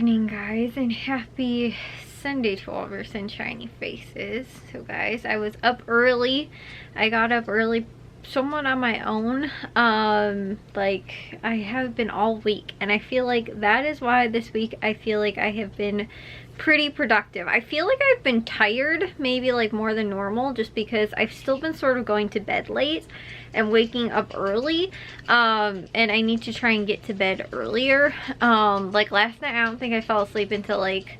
evening, guys, and happy Sunday to all of your sunshiny faces. So guys, I was up early. I got up early somewhat on my own. Like I have been all week, and I feel like that is why this week I feel like I have been pretty productive. I feel like I've been tired, maybe like more than normal, just because I've still been sort of going to bed late and waking up early, and I need to try and get to bed earlier. Like last night I don't think I fell asleep until like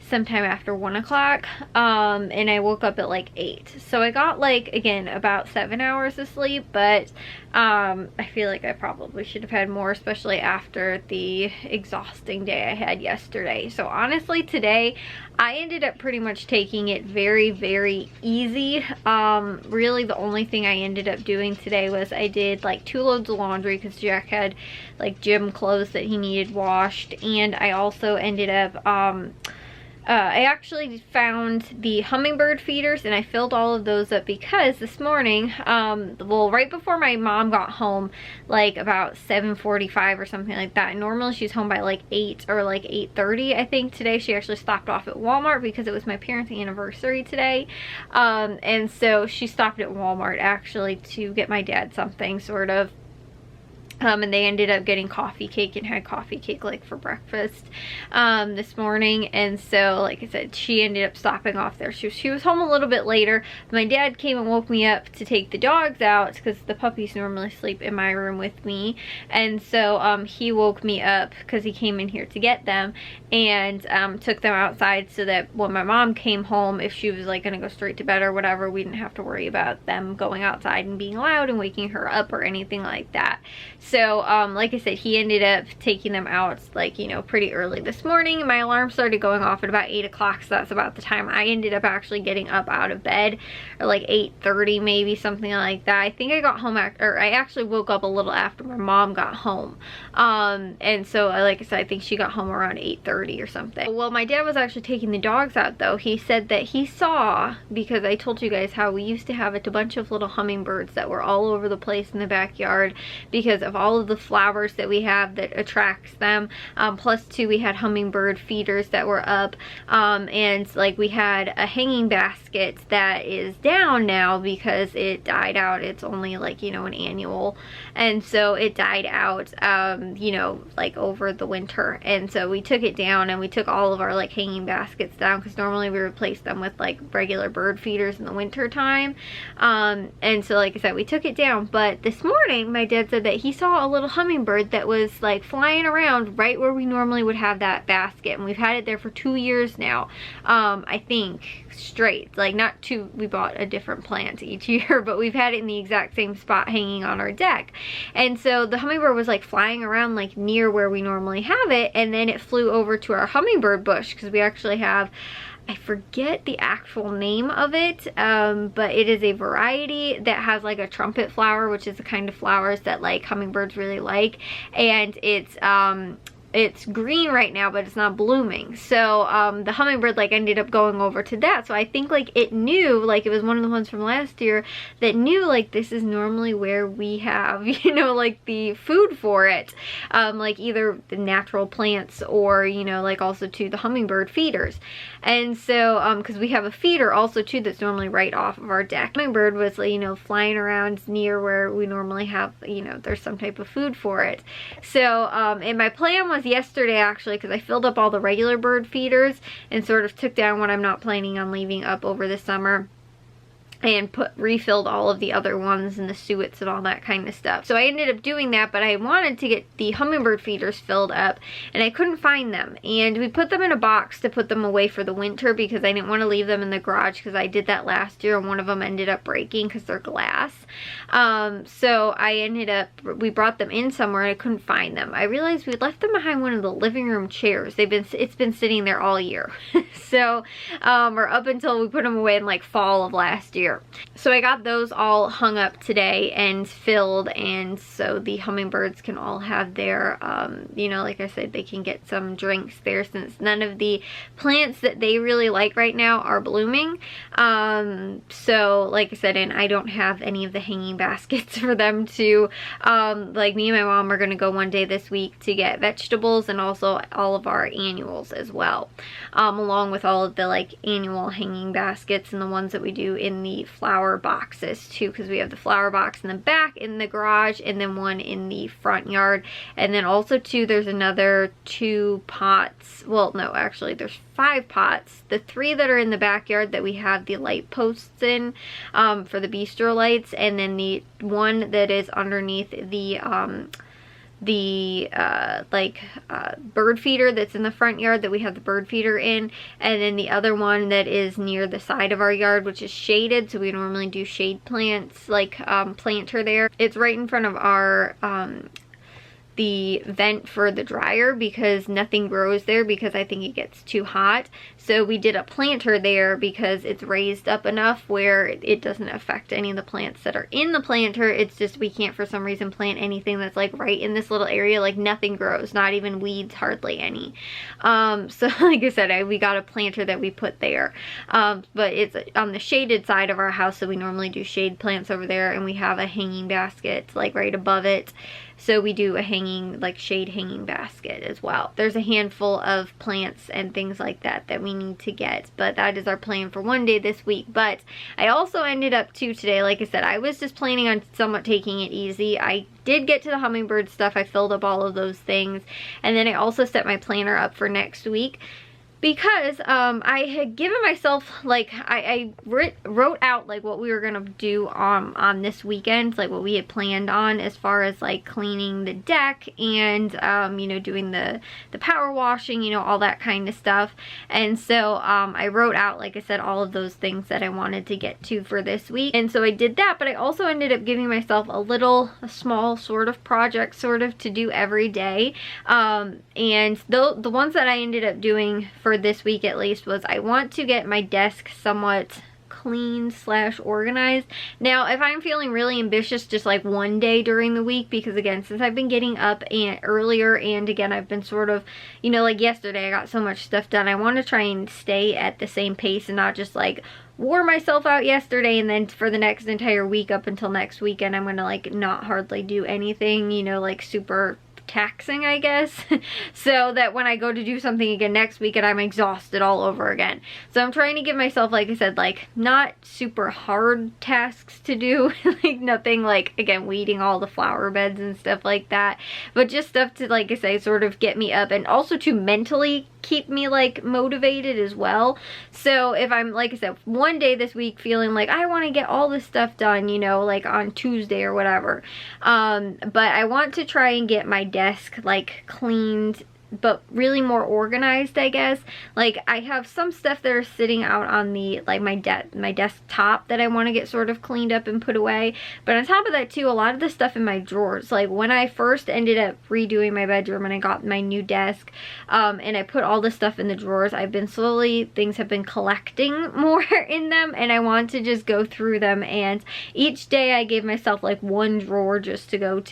sometime after 1 o'clock, and I woke up at like 8, so I got like, again, about 7 hours of sleep, but I feel like I probably should have had more, especially after the exhausting day I had yesterday. So honestly, today I ended up pretty much taking it very, very easy. Really the only thing I ended up doing today was I did like 2 loads of laundry because Jack had like gym clothes that he needed washed, and I also ended up I actually found the hummingbird feeders, and I filled all of those up because this morning, well, right before my mom got home, like about 7:45 or something like that. And normally she's home by like 8 or like 8:30. I think today she actually stopped off at Walmart because it was my parents' anniversary today. And so she stopped at Walmart actually to get my dad something, sort of. And they ended up getting coffee cake and had coffee cake like for breakfast this morning. And so, like I said, she ended up stopping off there. She was home a little bit later. My dad came and woke me up to take the dogs out because the puppies normally sleep in my room with me. And so he woke me up because he came in here to get them, and took them outside so that when my mom came home, if she was like gonna go straight to bed or whatever, we didn't have to worry about them going outside and being loud and waking her up or anything like that. So like I said, he ended up taking them out, like, you know, pretty early this morning. My alarm started going off at about 8 o'clock, so that's about the time I ended up actually getting up out of bed, or like 8:30 maybe, something like that. I think I got home or I actually woke up a little after my mom got home, and so like I said, I think she got home around 8:30 or something. Well, my dad was actually taking the dogs out though. He said that he saw, because I told you guys how we used to have a bunch of little hummingbirds that were all over the place in the backyard because of all of the flowers that we have that attracts them. Plus too, we had hummingbird feeders that were up, and like we had a hanging basket that is down now because it died out. It's only like, you know, an annual, and so it died out, you know, like over the winter. And so we took it down, and we took all of our like hanging baskets down because normally we replace them with like regular bird feeders in the winter time. And so like I said, we took it down. But this morning my dad said that he saw a little hummingbird that was like flying around right where we normally would have that basket, and we've had it there for 2 years now, I think, straight. Like, not two, we bought a different plant each year, but we've had it in the exact same spot hanging on our deck. And so the hummingbird was like flying around like near where we normally have it, and then it flew over to our hummingbird bush because we actually have, I forget the actual name of it, but it is a variety that has like a trumpet flower, which is the kind of flowers that like hummingbirds really like, and it's green right now, but it's not blooming. So the hummingbird like ended up going over to that. So I think like it knew, like it was one of the ones from last year that knew like this is normally where we have, you know, like the food for it, like either the natural plants or, you know, like also to the hummingbird feeders. And so because we have a feeder also too that's normally right off of our deck. Hummingbird was, you know, flying around near where we normally have, you know, there's some type of food for it. So and my plan was yesterday actually, because I filled up all the regular bird feeders and sort of took down what I'm not planning on leaving up over the summer, and refilled all of the other ones and the suets and all that kind of stuff. So I ended up doing that, but I wanted to get the hummingbird feeders filled up, and I couldn't find them. And we put them in a box to put them away for the winter because I didn't want to leave them in the garage, because I did that last year and one of them ended up breaking because they're glass. So we brought them in somewhere and I couldn't find them. I realized we left them behind one of the living room chairs. It's been sitting there all year. So, or up until we put them away in like fall of last year. year. So I got those all hung up today and filled, and so the hummingbirds can all have their, you know, like I said, they can get some drinks there since none of the plants that they really like right now are blooming. So like I said, and I don't have any of the hanging baskets for them to, like me and my mom are gonna go one day this week to get vegetables and also all of our annuals as well, along with all of the like annual hanging baskets and the ones that we do in the flower boxes too, because we have the flower box in the back in the garage and then one in the front yard, and then also too there's another 2 pots, well no, actually there's 5 pots, the 3 that are in the backyard that we have the light posts in, for the bistro lights, and then the one that is underneath the bird feeder that's in the front yard that we have the bird feeder in, and then the other one that is near the side of our yard, which is shaded, so we normally do shade plants, like planter there. It's right in front of our the vent for the dryer because nothing grows there because I think it gets too hot. So we did a planter there because it's raised up enough where it doesn't affect any of the plants that are in the planter. It's just we can't for some reason plant anything that's like right in this little area. Like nothing grows, not even weeds, hardly any. So like I said, we got a planter that we put there. But it's on the shaded side of our house, so we normally do shade plants over there, and we have a hanging basket like right above it. So we do a hanging, like shade hanging basket as well. There's a handful of plants and things like that that we need to get, but that is our plan for one day this week. But I also ended up too today, like I said, I was just planning on somewhat taking it easy. I did get to the hummingbird stuff. I filled up all of those things. And then I also set my planner up for next week, because I had given myself, like, I wrote out like what we were gonna do on this weekend, like what we had planned on as far as like cleaning the deck and you know, doing the power washing, you know, all that kind of stuff. And so I wrote out, like I said, all of those things that I wanted to get to for this week, and so I did that. But I also ended up giving myself a small sort of project sort of to do every day, and the ones that I ended up doing for this week at least was I want to get my desk somewhat clean / organized. Now if I'm feeling really ambitious, just like one day during the week, because again, since I've been getting up and earlier, and again I've been sort of, you know, like yesterday I got so much stuff done, I want to try and stay at the same pace and not just like wore myself out yesterday and then for the next entire week up until next weekend I'm gonna like not hardly do anything, you know, like super taxing, I guess, so that when I go to do something again next week and I'm exhausted all over again. So I'm trying to give myself, like I said, like not super hard tasks to do, like nothing like, again, weeding all the flower beds and stuff like that, but just stuff to, like I say, sort of get me up and also to mentally keep me like motivated as well. So if I'm, like I said, one day this week feeling like I want to get all this stuff done, you know, like on Tuesday or whatever, but I want to try and get my desk like cleaned, but really more organized, I guess. Like I have some stuff that are sitting out on the, like my desktop that I want to get sort of cleaned up and put away. But on top of that too, a lot of the stuff in my drawers, like when I first ended up redoing my bedroom and I got my new desk, and I put all the stuff in the drawers, I've been slowly, things have been collecting more in them, and I want to just go through them, and each day I gave myself like one drawer just to go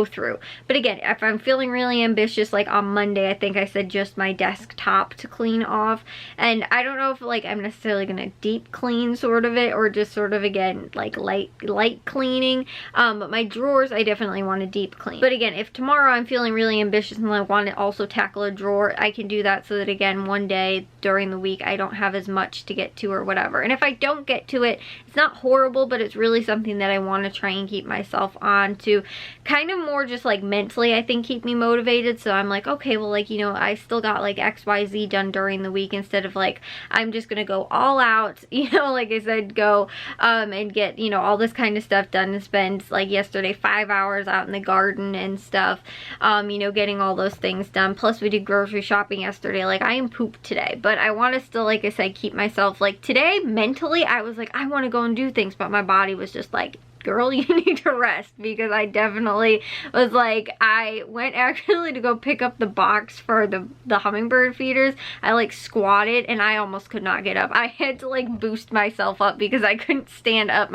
through. But again, if I'm feeling really ambitious, like on Monday, I think I said just my desktop to clean off, and I don't know if like I'm necessarily gonna deep clean sort of it or just sort of, again, like light cleaning, but my drawers I definitely want to deep clean. But again, if tomorrow I'm feeling really ambitious and I want to also tackle a drawer, I can do that, so that again one day during the week I don't have as much to get to or whatever. And if I don't get to it, it's not horrible, but it's really something that I want to try and keep myself on to kind of more just like mentally, I think, keep me motivated. So I'm like, okay, well, like, you know, I still got like XYZ done during the week, instead of like I'm just gonna go all out, you know, like I said, go and get, you know, all this kind of stuff done, and spend like yesterday 5 hours out in the garden and stuff, you know, getting all those things done. Plus we did grocery shopping yesterday. Like I am pooped today, but I want to still, like I said, keep myself, like today mentally I was like I want to go and do things, but my body was just like girl, you need to rest, because I definitely was like, I went actually to go pick up the box for the hummingbird feeders. I like squatted and I almost could not get up. I had to like boost myself up because I couldn't stand up.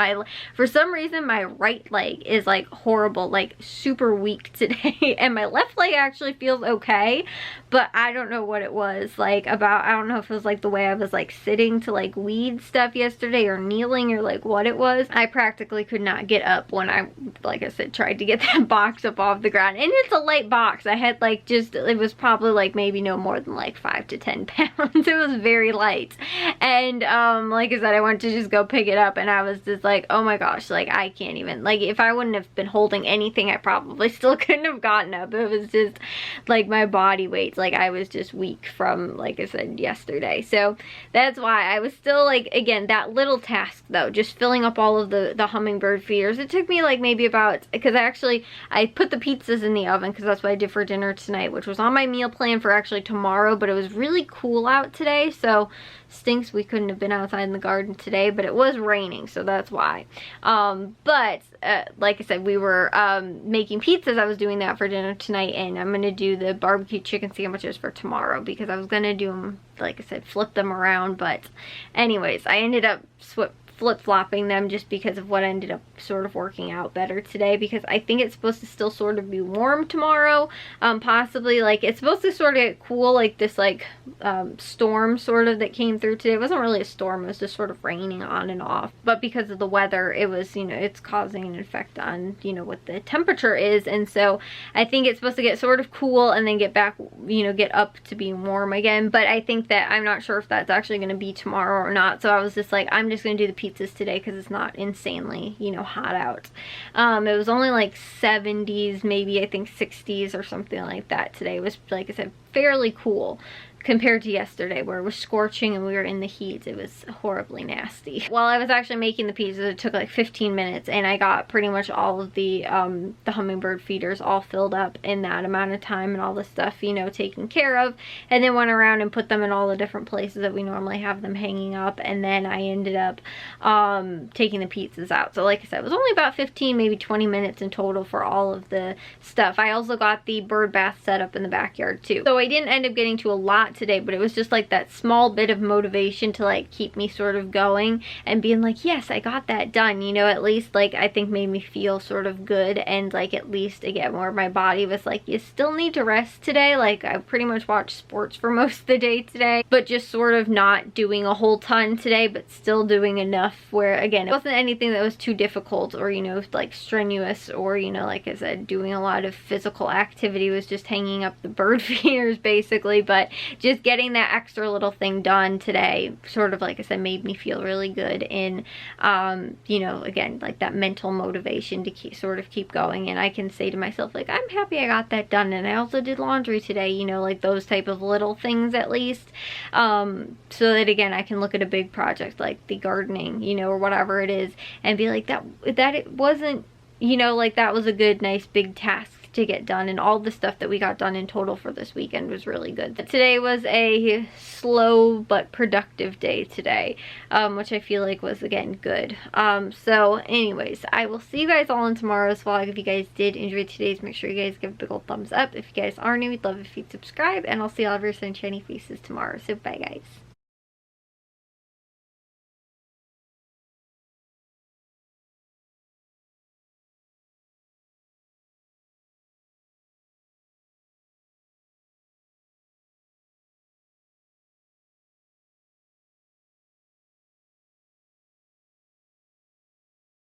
For some reason my right leg is like horrible, like super weak today, and my left leg actually feels okay, but I don't know what it was like about. I don't know if it was like the way I was like sitting to like weed stuff yesterday, or kneeling, or like what it was. I practically could not get up when I, like I said, tried to get that box up off the ground. And it's a light box. I had like it was probably like maybe no more than like 5 to 10 pounds. It was very light. And like I said, I went to just go pick it up and I was just like, oh my gosh, like I can't even, like if I wouldn't have been holding anything, I probably still couldn't have gotten up. It was just like my body weight, like I was just weak from, like I said, yesterday. So that's why I was still like, again, that little task though, just filling up all of the hummingbird feeders. It took me like maybe about, because I put the pizzas in the oven because that's what I did for dinner tonight, which was on my meal plan for actually tomorrow, but it was really cool out today, so stinks we couldn't have been outside in the garden today, but it was raining, so that's why. Like I said, we were making pizzas. I was doing that for dinner tonight, and I'm gonna do the barbecue chicken sandwiches for tomorrow because I was gonna do them, like I said, flip them around, but anyways, I ended up flip-flopping them just because of what ended up sort of working out better today, because I think it's supposed to still sort of be warm tomorrow, possibly like it's supposed to sort of get cool, like this like storm sort of that came through today. It wasn't really a storm, it was just sort of raining on and off, but because of the weather, it was, you know, it's causing an effect on, you know, what the temperature is. And so I think it's supposed to get sort of cool and then get back, you know, get up to being warm again. But I think that I'm not sure if that's actually going to be tomorrow or not, so I was just like, I'm just going to do the pizzas today because it's not insanely, you know, hot out. It was only like 70s, maybe I think 60s or something like that today. It was, like I said, fairly cool compared to yesterday where it was scorching and we were in the heat. It was horribly nasty. While I was actually making the pizzas, it took like 15 minutes and I got pretty much all of the hummingbird feeders all filled up in that amount of time, and all the stuff, you know, taken care of, and then went around and put them in all the different places that we normally have them hanging up. And then I ended up taking the pizzas out. So like I said, it was only about 15, maybe 20 minutes in total for all of the stuff. I also got the bird bath set up in the backyard too. So I didn't end up getting to a lot today, but it was just like that small bit of motivation to like keep me sort of going and being like, yes, I got that done, you know. At least like I think made me feel sort of good, and like at least again where my body was like, you still need to rest today. Like I pretty much watched sports for most of the day today, but just sort of not doing a whole ton today, but still doing enough where again it wasn't anything that was too difficult or, you know, like strenuous, or, you know, like I said, doing a lot of physical activity. It was just hanging up the bird feeders basically, but just getting that extra little thing done today sort of, like I said, made me feel really good in, you know, again, like that mental motivation to keep going. And I can say to myself, like, I'm happy I got that done. And I also did laundry today, you know, like those type of little things at least, so that again, I can look at a big project like the gardening, you know, or whatever it is, and be like, that it wasn't, you know, like that was a good, nice big task to get done, and all the stuff that we got done in total for this weekend was really good. Today was a slow but productive day today, which I feel like was again good. So anyways, I will see you guys all in tomorrow's vlog. If you guys did enjoy today's, make sure you guys give a big old thumbs up. If you guys are new, we'd love if you'd subscribe, and I'll see all of your sunshiny faces tomorrow. So bye guys.